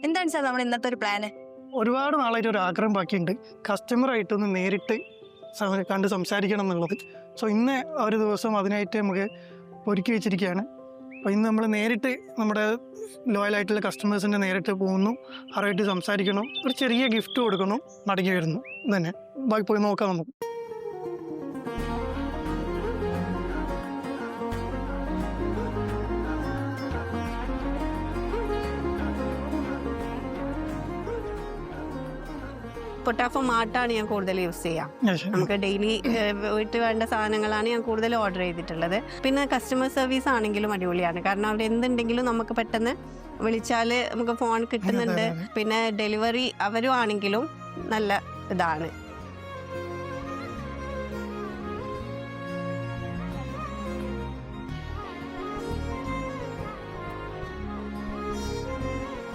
എന്താണ് സാർ നമ്മുടെ ഇന്നത്തെ ഒരു പ്ലാന്? ഒരുപാട് നാളായിട്ട് ഒരു ആഗ്രഹം ബാക്കിയുണ്ട്, കസ്റ്റമറായിട്ടൊന്ന് നേരിട്ട് കണ്ട് സംസാരിക്കണം എന്നുള്ളത്. സോ ഇന്ന് ഒരു ദിവസം അതിനായിട്ട് നമുക്ക് ഒരുക്കി വെച്ചിരിക്കുകയാണ്. അപ്പോൾ ഇന്ന് നമ്മൾ നേരിട്ട് നമ്മുടെ ലോയലായിട്ടുള്ള കസ്റ്റമേഴ്സിൻ്റെ നേരിട്ട് പോകുന്നു, അവരായിട്ട് സംസാരിക്കണം, ഒരു ചെറിയ ഗിഫ്റ്റ് കൊടുക്കണം, മടങ്ങി വരുന്നു തന്നെ. ബാക്കി പോയി നോക്കാം നമുക്ക്. പൊട്ടാറ്റോ മാർട്ടാണ് ഞാൻ കൂടുതൽ യൂസ് ചെയ്യുക. നമുക്ക് ഡെയിലി വീട്ടിൽ വേണ്ട സാധനങ്ങളാണ് ഞാൻ കൂടുതൽ ഓർഡർ ചെയ്തിട്ടുള്ളത്. പിന്നെ കസ്റ്റമർ സർവീസ് ആണെങ്കിലും അടിപൊളിയാണ്. കാരണം അവിടെ എന്തുണ്ടെങ്കിലും നമുക്ക് പെട്ടെന്ന് വിളിച്ചാൽ നമുക്ക് ഫോൺ കിട്ടുന്നുണ്ട്. പിന്നെ ഡെലിവറി അവരും ആണെങ്കിലും നല്ല ഇതാണ്.